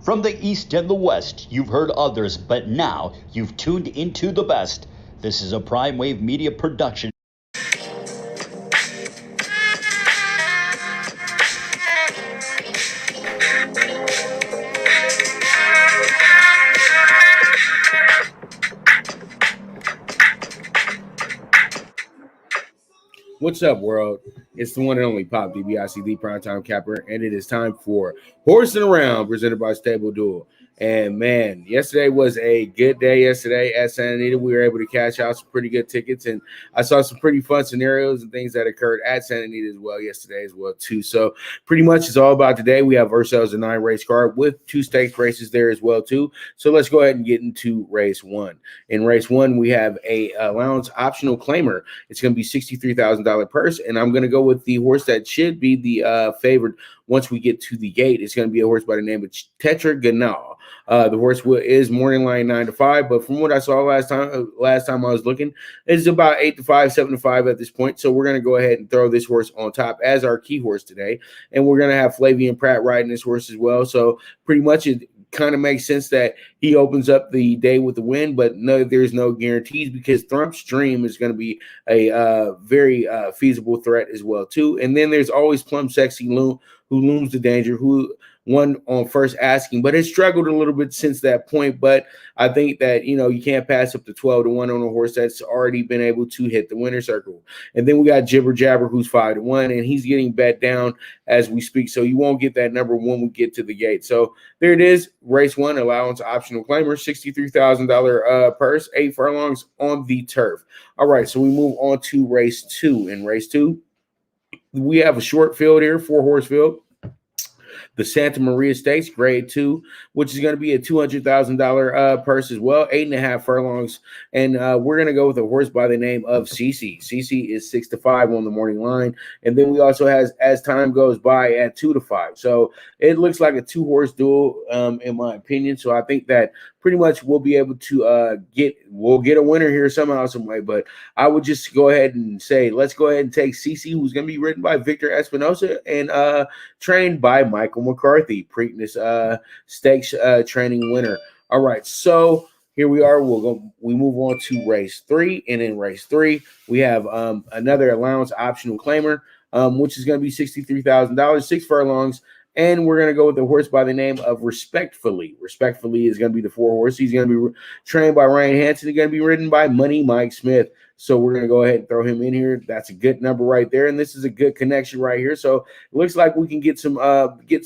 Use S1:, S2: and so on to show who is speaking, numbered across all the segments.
S1: From the East and the West, you've heard others, but now you've tuned into the best. This is a Prime Wave Media production.
S2: What's up, world? It's the one and only Pop DBIC, the Primetime Capper, and it is time for Horsin Around, presented by Stable Duel. And man, yesterday was a good day. Yesterday at Santa Anita, we were able to cash out some pretty good tickets, and I saw some pretty fun scenarios and things that occurred at Santa Anita as well yesterday as well too. So pretty much it's all about today. We have ourselves a 9-race card with 2 stakes races there as well too. So let's go ahead and get into race 1. In race 1, we have a allowance optional claimer. It's going to be $63,000 purse, and I'm going to go with the horse that should be the favorite once we get to the gate. It's going to be a horse by the name of Tetra Ganal. The horse is morning line 9 to 5, but from what I saw last time I was looking, it's about 8 to 5, 7 to 5 at this point. So we're going to go ahead and throw this horse on top as our key horse today, and we're going to have Flavian Pratt riding this horse as well. So pretty much it kind of makes sense that he opens up the day with the win, but no, there's no guarantees because Thrump's Dream is going to be a very feasible threat as well too. And then there's always Plum Sexy who looms the danger, who won on first asking, but has struggled a little bit since that point. But I think that, you know, you can't pass up to 12 to 1 on a horse that's already been able to hit the winner's circle. And then we got Jibber Jabber, who's 5 to 1, and he's getting bet down as we speak. So you won't get that number when we get to the gate. So there it is. Race 1, allowance optional claimer, $63,000 purse, 8 furlongs on the turf. All right, so we move on to race 2. In race 2, we have a short field here, 4-horse field. The Santa Maria Stakes, grade 2, which is going to be a $200,000 purse as well, 8.5 furlongs. And we're going to go with a horse by the name of Cece. Cece is 6 to 5 on the morning line. And then we also have, as time goes by, at 2 to 5. So it looks like a 2-horse duel, in my opinion. So I think that pretty much we'll be able to get a winner here somehow, some way. But I would just go ahead and say, let's go ahead and take Cece, who's going to be ridden by Victor Espinosa and trained by Michael McCarthy, Preakness Stakes training winner. All right, so here we are. We move on to race 3, and in race 3 we have another allowance optional claimer, which is going to be $63,000, 6 furlongs. And we're going to go with the horse by the name of Respectfully. Respectfully is going to be the 4-horse. He's going to be trained by Ryan Hansen. He's going to be ridden by Money Mike Smith. So we're going to go ahead and throw him in here. That's a good number right there. And this is a good connection right here. So it looks like we can get some get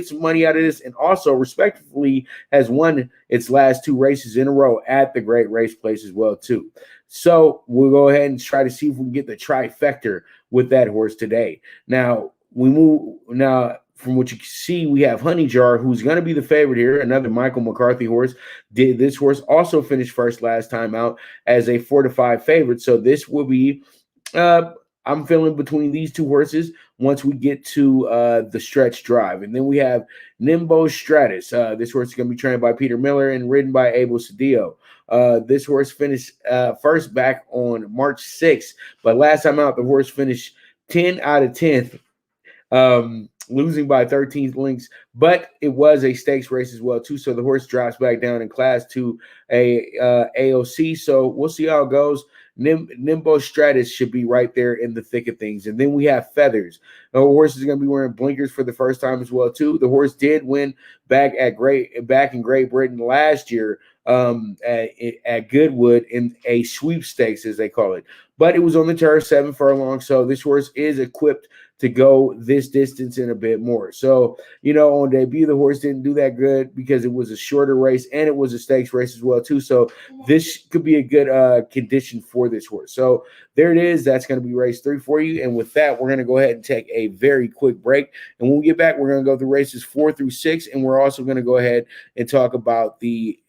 S2: some money out of this. And also, Respectfully has won its last 2 races in a row at the Great Race Place as well, too. So we'll go ahead and try to see if we can get the trifecta with that horse today. Now, from what you can see, we have Honey Jar, who's going to be the favorite here, another Michael McCarthy horse. This horse also finished first last time out as a 4 to 5 favorite. So this will be, I'm feeling between these 2 horses once we get to the stretch drive. And then we have Nimbo Stratus. This horse is going to be trained by Peter Miller and ridden by Abel Cedillo. This horse finished first back on March 6th, but last time out, the horse finished 10 out of 10th. Losing by 13 lengths, but it was a stakes race as well too. So the horse drops back down in class to a AOC. So we'll see how it goes. Nimbo Stratus should be right there in the thick of things. And then we have Feathers. The horse is going to be wearing blinkers for the first time as well too. The horse did win back in Great Britain last year at Goodwood in a sweepstakes, as they call it. But it was on the turf, 7 furlongs. So this horse is equipped to go this distance and a bit more. So, you know, on debut, the horse didn't do that good because it was a shorter race and it was a stakes race as well too. So this could be a good condition for this horse. So there it is. That's going to be race 3 for you. And with that, we're going to go ahead and take a very quick break. And when we get back, we're going to go through races 4 through 6. And we're also going to go ahead and talk about the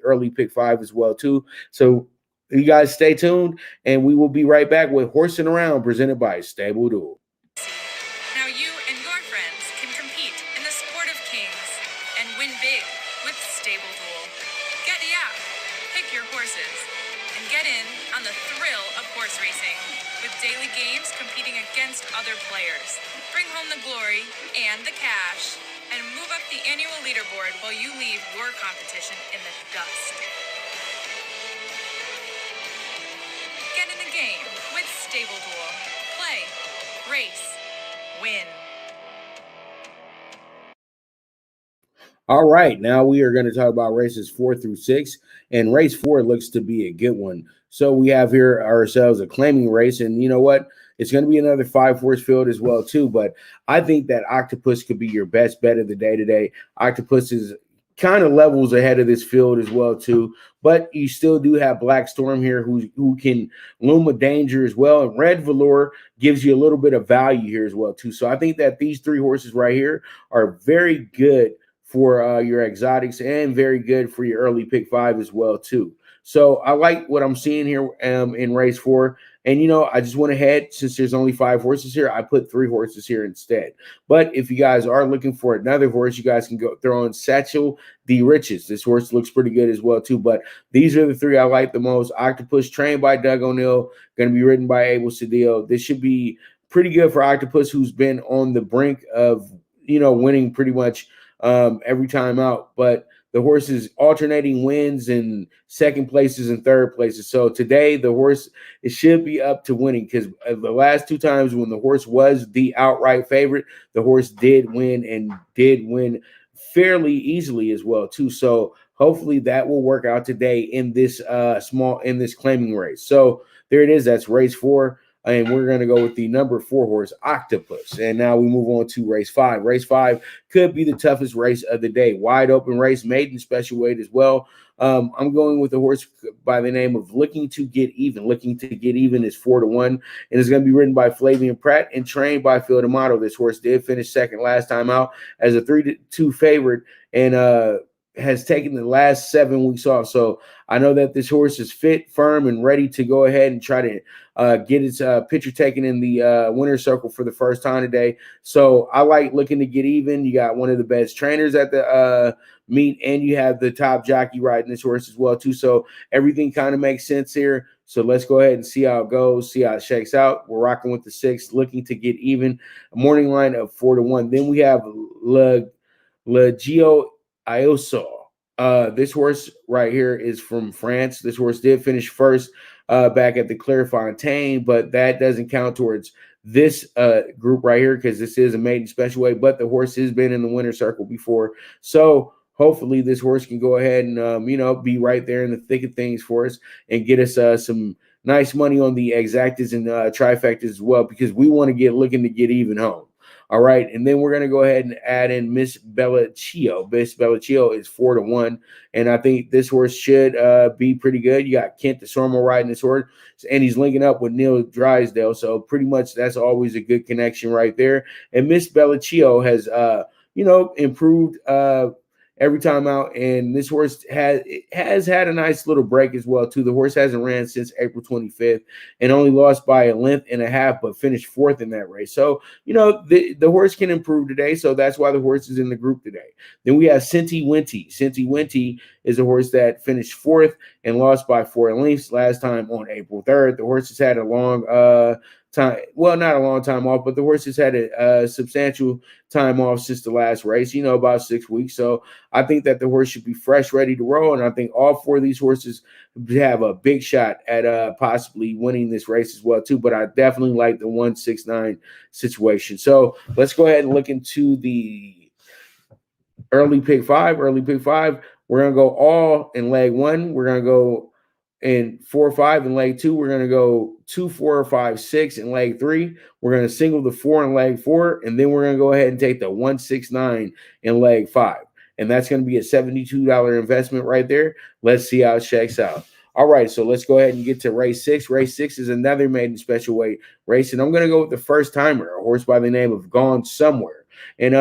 S2: early pick 5 as well too. So you guys stay tuned, and we will be right back with Horsin Around, presented by Stable Duel.
S3: Now you and your friends can compete in the sport of kings and win big with Stable Duel. Get the app, pick your horses, and get in on the thrill of horse racing with daily games competing against other players. Bring home the glory and the cash. and move up the annual leaderboard while you leave your competition in the dust. Get in the game with Stable Duel. Play, race, win.
S2: All right, now we are going to talk about races 4 through 6, and race 4 looks to be a good one. So we have here ourselves a claiming race, and you know what? It's going to be another 5-horse field as well too, but I think that Octopus could be your best bet of the day today. Octopus is kind of levels ahead of this field as well too, but you still do have Black Storm here who can loom a danger as well, and Red Velour gives you a little bit of value here as well too. So I think that these 3 horses right here are very good for your exotics and very good for your early pick 5 as well too. So I like what I'm seeing here in race 4. And, you know, I just went ahead, since there's only 5 horses here, I put 3 horses here instead. But if you guys are looking for another horse, you guys can go throw in Satchel the Riches. This horse looks pretty good as well too. But these are the 3 I like the most. Octopus, trained by Doug O'Neill, going to be ridden by Abel Cedillo. This should be pretty good for Octopus, who's been on the brink of, you know, winning pretty much every time out, but the horse is alternating wins and second places and third places. So today the horse, it should be up to winning, because the last 2 times when the horse was the outright favorite, the horse did win, and did win fairly easily as well too. So hopefully that will work out today in this claiming race. So there it is. That's race 4. And we're going to go with the number 4 horse, Octopus. And now we move on to race 5. Race 5 could be the toughest race of the day. Wide open race, maiden special weight as well. I'm going with the horse by the name of Looking to Get Even. Looking to Get Even is 4-1, and it's going to be ridden by Flavian Pratt and trained by Phil D'Amato. This horse did finish second last time out as a 3-2 favorite, and has taken the last 7 weeks off. So I know that this horse is fit, firm, and ready to go ahead and try to get its picture taken in the winner's circle for the first time today. So I like Looking to Get Even. You got one of the best trainers at the meet, and you have the top jockey riding this horse as well too. So everything kind of makes sense here. So let's go ahead and see how it goes, see how it shakes out. We're rocking with the 6, Looking to Get Even, a morning line of 4-1. Then we have Le Gio Ioso. This horse right here is from France. This horse did finish first back at the Clairefontaine, but that doesn't count towards this group right here, because this is a maiden special weight, but the horse has been in the winner's circle before. So hopefully this horse can go ahead and, you know, be right there in the thick of things for us and get us some nice money on the exactas and trifectas as well, because we want to get Looking to Get Even home. All right, and then we're going to go ahead and add in Miss Bellaccio. Miss Bellaccio is 4-1, and I think this horse should be pretty good. You got Kent de Sormo riding this horse, and he's linking up with Neil Drysdale, so pretty much that's always a good connection right there. And Miss Bellaccio has, you know, improved every time out, and this horse has had a nice little break as well too. The horse hasn't ran since April 25th and only lost by 1.5 lengths, but finished 4th in that race. So, you know, the horse can improve today, so that's why the horse is in the group today. Then we have Cinti Winty. Cinti Winty is a horse that finished 4th and lost by 4 lengths last time on April 3rd. The horse has had a long time, well, not a long time off, but the horse has had a substantial time off since the last race, you know, about 6 weeks. So I think that the horse should be fresh, ready to roll, and I think all 4 of these horses have a big shot at possibly winning this race as well too. But I definitely like the 169 situation. So let's go ahead and look into the early pick 5. Early pick 5, we're going to go all in leg 1. We're going to go in 4-5 in leg 2. We're going to go 2-4-5-6 in leg 3. We're going to single the 4 in leg 4, and then we're going to go ahead and take the 169 in leg 5. And that's going to be a $72 investment right there. Let's see how it shakes out. All right, so let's go ahead and get to race 6. Race 6 is another maiden special weight race, and I'm going to go with the first timer, a horse by the name of Gone Somewhere. And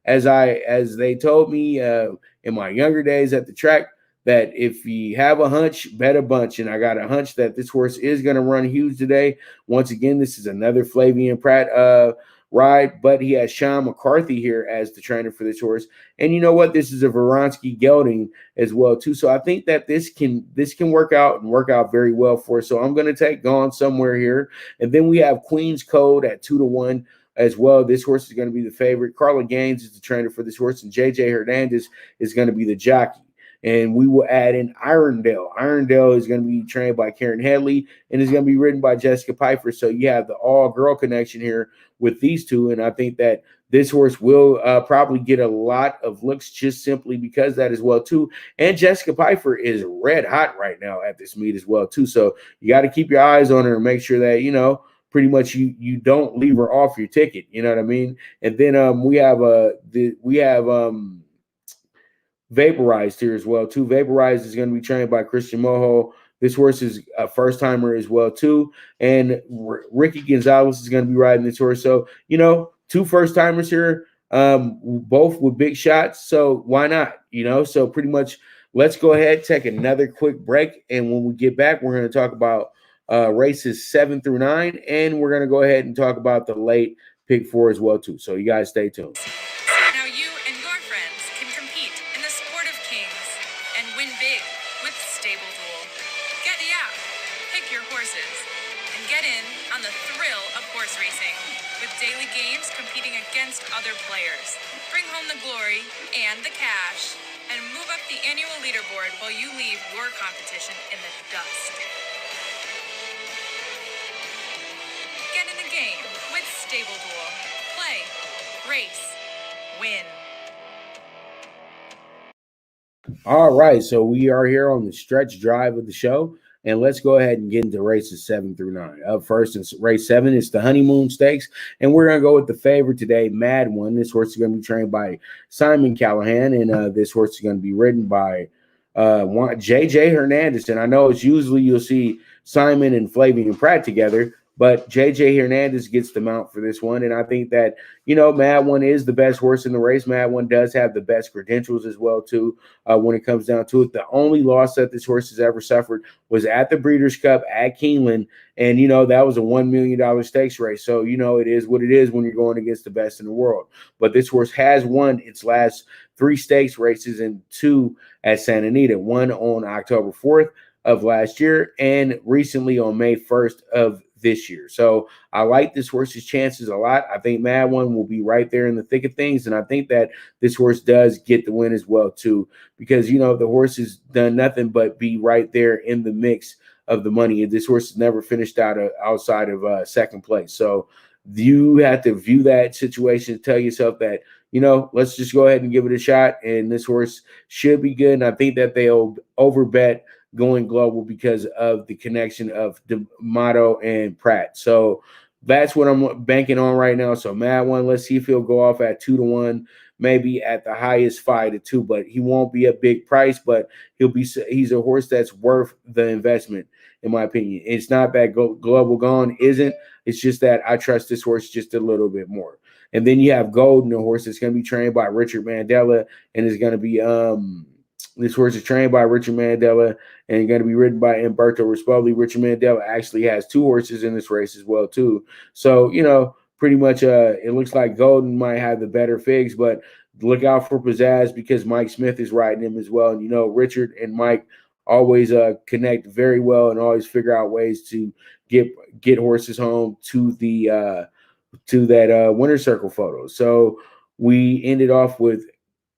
S2: as they told me in my younger days at the track, that if you have a hunch, bet a bunch. And I got a hunch that this horse is going to run huge today. Once again, this is another Flavian Pratt ride, but he has Sean McCarthy here as the trainer for this horse. And you know what? This is a Vronsky gelding as well too. So I think that this can work out and work out very well for us. So I'm going to take Gone Somewhere here. And then we have Queen's Code at 2-1. as well. This horse is going to be the favorite. Carla Gaines is the trainer for this horse, and JJ Hernandez is going to be the jockey. And we will add in Irondale. Irondale is going to be trained by Karen Headley and is going to be ridden by Jessica Pfeiffer. So you have the all-girl connection here with these two, and I think that this horse will probably get a lot of looks just simply because of that as well, too. And Jessica Pfeiffer is red hot right now at this meet as well, too. So you got to keep your eyes on her and make sure that, pretty much you don't leave her off your ticket. You know what I mean? And then we have Vaporized here as well, too. Vaporized is going to be trained by Christian Mojo. This horse is a first-timer as well, too. And Ricky Gonzalez is going to be riding this horse. So, two first-timers here, both with big shots. So why not? So pretty much let's go ahead, take another quick break. And when we get back, we're going to talk about races 7 through 9. And we're going to go ahead and talk about the late pick 4 as well, too. So you guys stay tuned.
S3: Now you and your friends can compete in the sport of kings and win big with Stable Duel. Get the app, pick your horses, and get in on the thrill of horse racing with daily games competing against other players. Bring home the glory and the cash, and move up the annual leaderboard while you leave your competition in the dust. Get in the game with Stable Duel. Play, race, win.
S2: All right, so we are here on the stretch drive of the show, and let's go ahead and get into races 7 through 9. Up first in race 7 is the Honeymoon Stakes, and we're going to go with the favorite today, Mad One. This horse is going to be trained by Simon Callahan, and this horse is going to be ridden by JJ Hernandez. And I know it's usually you'll see Simon and Flavian Pratt together, but JJ Hernandez gets the mount for this one. And I think that, Mad One is the best horse in the race. Mad One does have the best credentials as well, too, when it comes down to it. The only loss that this horse has ever suffered was at the Breeders' Cup at Keeneland. And, that was a $1 million stakes race. So, it is what it is when you're going against the best in the world. But this horse has won its last 3 stakes races and 2 at Santa Anita, one on October 4th of last year and recently on May 1st of this year. So I like this horse's chances a lot. I think Mad One will be right there in the thick of things. And I think that this horse does get the win as well, too, because, the horse has done nothing but be right there in the mix of the money. This horse has never finished outside of second place. So you have to view that situation, tell yourself that, let's just go ahead and give it a shot. And this horse should be good. And I think that they'll overbet going global because of the connection of D'Amato and Pratt. So that's what I'm banking on right now. So Mad One, let's see if he'll go off at 2-1, maybe at the highest 5-2, but he won't be a big price, but he's a horse that's worth the investment, in my opinion. It's not that Global Gone isn't. It's just that I trust this horse just a little bit more. And then you have Golden, a horse that's going to be trained by Richard Mandela, and is going to be this horse is trained by Richard Mandela and going to be ridden by Umberto Rispoli. Richard Mandela actually has 2 horses in this race as well, too. So, pretty much it looks like Golden might have the better figs, but look out for Pizzazz because Mike Smith is riding him as well. And, Richard and Mike always connect very well and always figure out ways to get horses home to the to that winner's circle photo. So we ended off with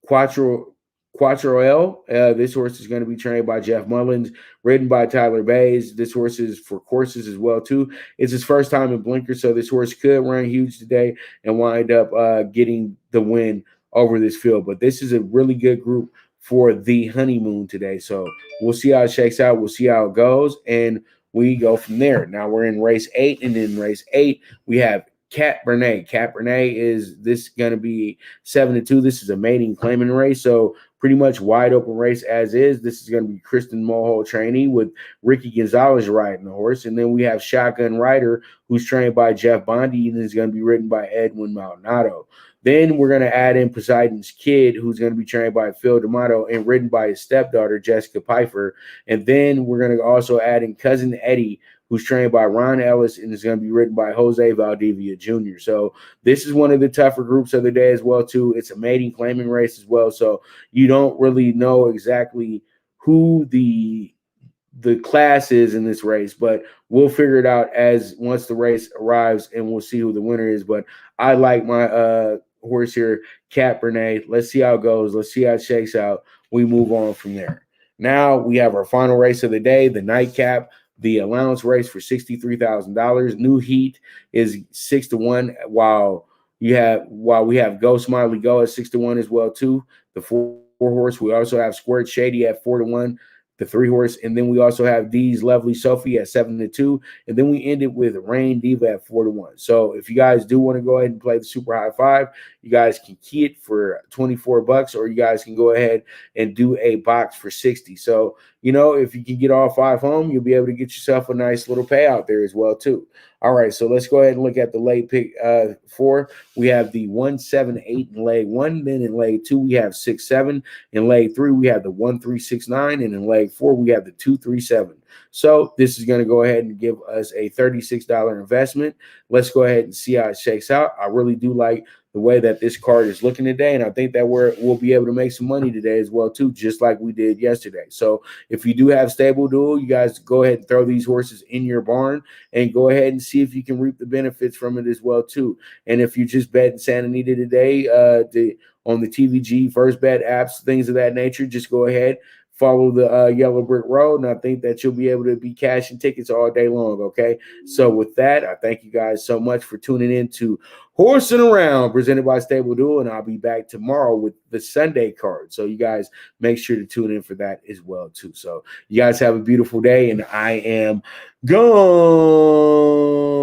S2: Quattro L. This horse is going to be trained by Jeff Mullins, ridden by Tyler Bays. This horse is for courses as well, too. It's his first time in Blinker, so this horse could run huge today and wind up getting the win over this field. But this is a really good group for the Honeymoon today. So we'll see how it shakes out. We'll see how it goes, and we go from there. Now we're in race 8, and in race 8, we have Bernay. Bernay is this going to be 7-2. This is a mating claiming race, so pretty much wide open race as is. This is going to be Kristen Mulhall trainee with Ricky Gonzalez riding the horse, and then we have Shotgun Rider, who's trained by Jeff Bondi and is going to be ridden by Edwin Maldonado. Then we're going to add in Poseidon's Kid, who's going to be trained by Phil D'Amato and ridden by his stepdaughter, Jessica Pfeiffer. And then we're going to also add in Cousin Eddie, who's trained by Ron Ellis and is going to be ridden by Jose Valdivia Jr. So this is one of the tougher groups of the day as well, too. It's a mating claiming race as well, so you don't really know exactly who the the class is in this race, but we'll figure it out as once the race arrives, and we'll see who the winner is. But I like my horse here, Cat Bernay. Let's see how it goes. Let's see how it shakes out. We move on from there. Now we have our final race of the day, the Nightcap, the allowance race for $63,000. New heat is 6-1, while we have Go Smiley Go at 6-1 as well too. The four horse. We also have Squirt Shady at 4-1. The 3 horse, and then we also have D's Lovely Sophie at 7-2, and then we ended with Rain Diva at 4-1. So if you guys do want to go ahead and play the Super High Five, you guys can key it for $24, or you guys can go ahead and do a box for $60. So if you can get all 5 home, you'll be able to get yourself a nice little payout there as well too. All right, so let's go ahead and look at the late pick 4. We have the 1-7-8 in leg 1. Then in leg 2, we have 6-7. In leg 3, we have the 1-3-6-9. And in leg 4, we have the 2-3-7. So this is going to go ahead and give us a $36 investment. Let's go ahead and see how it shakes out. I really do like the way that this card is looking today, and I think that we'll be able to make some money today as well too, just like we did yesterday. So if you do have Stable Duel, you guys go ahead and throw these horses in your barn and go ahead and see if you can reap the benefits from it as well too. And if you just bet Santa Anita today on the TVG first bet apps, things of that nature, just go ahead, follow the yellow brick road, and I think that you'll be able to be cashing tickets all day long, okay? So with that, I thank you guys so much for tuning in to Horsin' Around, presented by Stable Duel, and I'll be back tomorrow with the Sunday card. So you guys make sure to tune in for that as well too. So you guys have a beautiful day, and I am gone.